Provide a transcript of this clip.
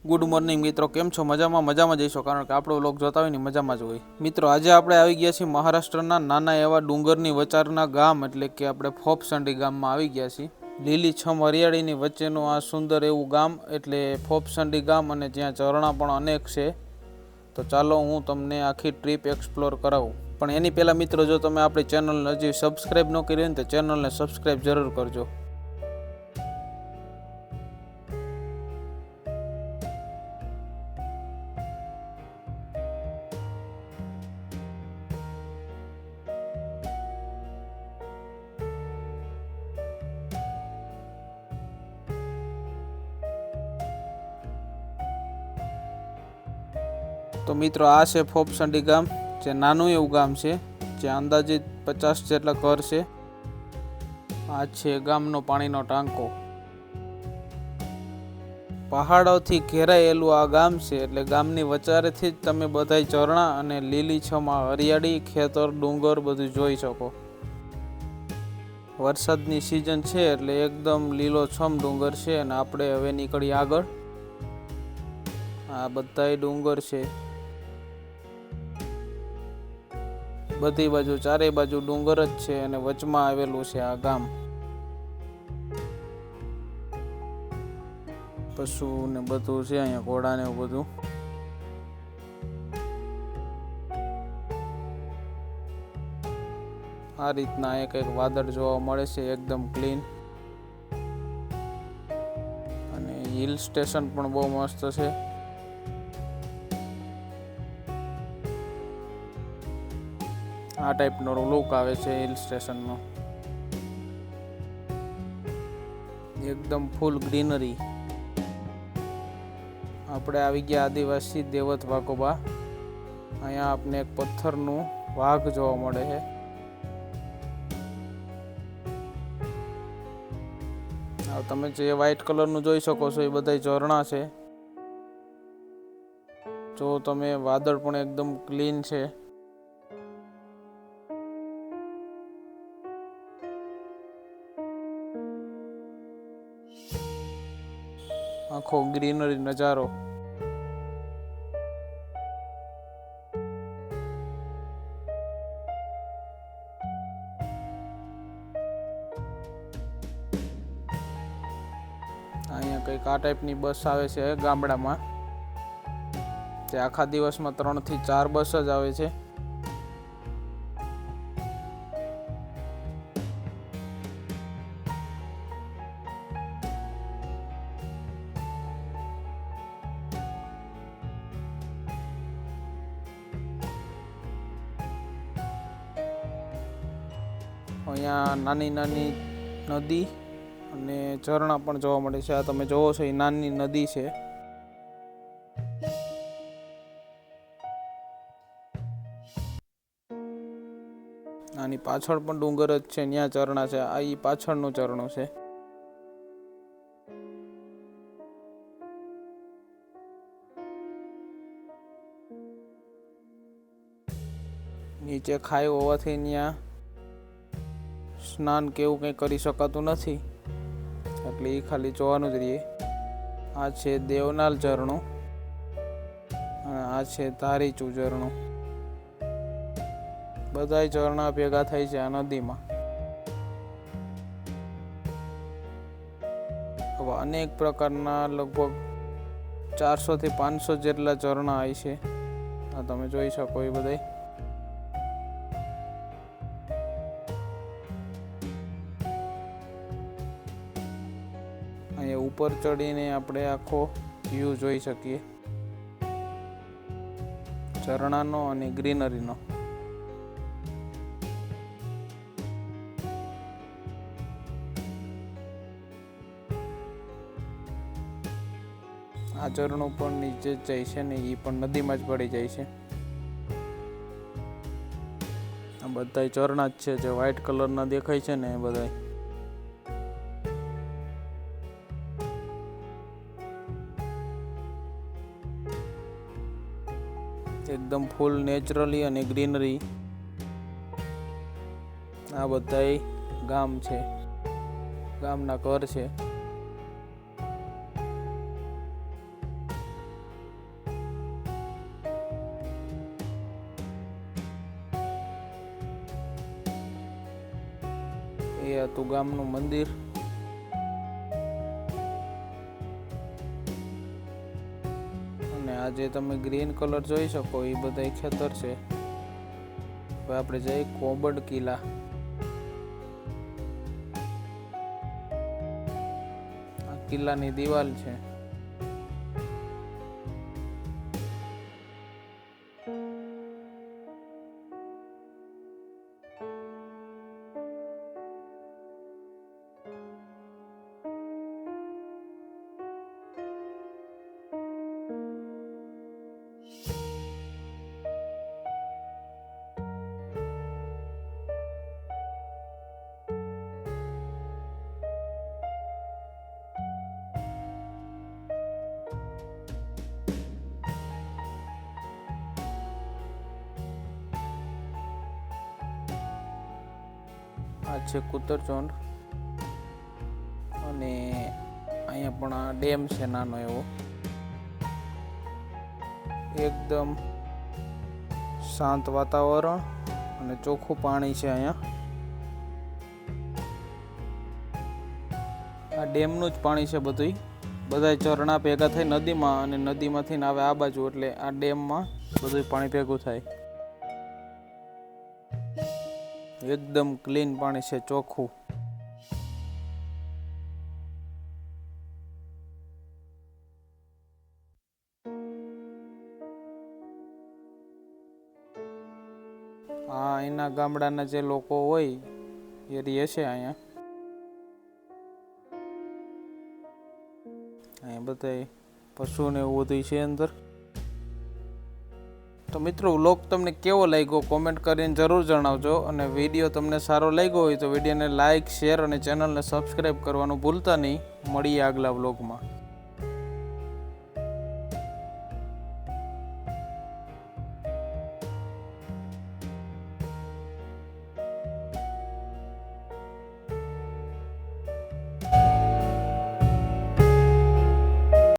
Good morning મિત્રો, કેમ છો? મજામાં જઈશો, કારણ કે આપણો વ્લોગ જોતા હોય ને મજામાં જ હોય. મિત્રો, આજે આપણે આવી ગયા છીએ મહારાષ્ટ્રના નાના એવા ડુંગરની વચારના ગામ એટલે કે આપણે ફોપસંડી ગામમાં આવી ગયા છીએ. લીલીછમ હરિયાળીની વચ્ચેનું આ સુંદર એવું ગામ એટલે ફોપસંડી ગામ, અને જ્યાં ઝરણા પણ અનેક છે. તો ચાલો હું તમને આખી ટ્રીપ એક્સપ્લોર કરાવું. પણ એની પહેલાં મિત્રો, જો તમે આપણી ચેનલને હજી સબસ્ક્રાઈબ ન કરી હોય ને તો ચેનલને સબસ્ક્રાઈબ જરૂર કરજો. તો મિત્રો, આ છે ફોપસંડી ગામ, જે નાનું એવું ગામ છે, જ્યાં અંદાજિત 50 જેટલા ઘર છે. આ છે ગામનો પાણીનો ટાંકો. પહાડોથી ઘેરાયેલું આ ગામ છે, એટલે ગામની વચારેથી જ તમે બધાય ઝરણા અને લીલીછમ હરિયાળી, ખેતર, ડુંગર બધું જોઈ શકો. વરસાદની સિઝન છે એટલે એકદમ લીલોછમ ડુંગર છે. અને આપણે હવે નીકળી આગળ. આ બધાય ડુંગર છે, બધી બાજુ ચારે બાજુ ડુંગર જ છે, અને વચમાં આવેલું છે આ ગામ. પશુ ને બધું છે અહીંયા, ઘોડા ને એવું બધું. આ રીતના એક વાદળ જોવા મળે છે, એકદમ ક્લીન. અને હિલ સ્ટેશન પણ બહુ મસ્ત છે. આ ટાઈપનો લુક આવે છે હિલ સ્ટેશનનો. એકદમ ફૂલ ગ્રીનરી. આપણે આવી ગયા આદિવાસી દેવત વાઘોબા. અહીંયા આપને એક પથ્થરનું વાઘ જોવા મળે છે. તમે જે વ્હાઈટ કલરનું જોઈ શકો છો એ બધા ઝરણા છે. જો તમે, વાદળ પણ એકદમ ક્લીન છે. આખો ગ્રીનરી નજારો. અહીંયા કંઈક આ ટાઈપની બસ આવે છે ગામડામાં. તે આખા દિવસમાં 3 થી 4 બસ જ આવે છે. અહીંયા નાની નાની નદી અને ઝરણા પણ જોવા મળે છે. આ તમે જોવો છો એ નાની નદી છે. આની પાછળ પણ ડુંગર જ છે, ત્યાં ઝરણા છે. આ ઈ પાછળનું ઝરણું છે. નીચે ખાઈ હોવાથી ત્યાં સ્નાન કેવું કંઈ કરી શકાતું નથી, એટલે એ ખાલી જોવાનું જ રહીએ. આ છે દેવનાલ ઝરણું અને આ છે ધારીચું ઝરણું. બધાય ઝરણા ભેગા થાય છે આ નદીમાં. હવે અનેક પ્રકારના લગભગ 400 થી 500 જેટલા ઝરણા હોય છે. આ તમે જોઈ શકો એ બધાય. અહીંયા ઉપર ચડીને આપણે આખો વ્યૂ જોઈ શકીએ, ઝરણાનો અને ગ્રીનરીનો. આ ઝરણું પણ નીચે જ જાય છે ને એ પણ નદીમાં જ પડી જાય છે. આ બધા ઝરણા જ છે, જે વ્હાઈટ કલરના દેખાય છે ને એ બધા. એકદમ ફૂલ નેચરલી અને ગ્રીનરી. આ બધાય ગામ છે, ગામના ઘર છે. એ હતું ગામનું મંદિર. અને આ જે તમે ગ્રીન કલર જોઈ શકો એ બધા ખેતર છે. હવે આપણે જઈએ કોબડ કિલ્લા. આ કિલ્લાની દિવાલ છે. આ છે કુતરચોંડ. અને અહીંયા પણ આ ડેમ છે નાનો એવો. એકદમ શાંત વાતાવરણ અને ચોખ્ખું પાણી છે અહીંયા. આ ડેમનું જ પાણી છે બધું. બધા ઝરણા ભેગા થઈ નદીમાં અને નદીમાંથી આવે આ બાજુ, એટલે આ ડેમમાં બધું પાણી ભેગું થાય. એકદમ ક્લીન પાણી છે, ચોખ્ખું. આ એના ગામડાના જે લોકો હોય એ રહે છે અહીંયા. અહીંયા બધા પશુને એવું બધું છે અંદર. તો મિત્રો, વ્લોગ તમને કેવો લાગ્યો કોમેન્ટ કરીને જરૂર જણાવજો. અને વિડીયો તમને સારો લાગ્યો હોય તો વિડીયોને લાઇક, શેર અને ચેનલને સબસ્ક્રાઈબ કરવાનું ભૂલતા નહીં. મળીએ આગલા વ્લોગમાં.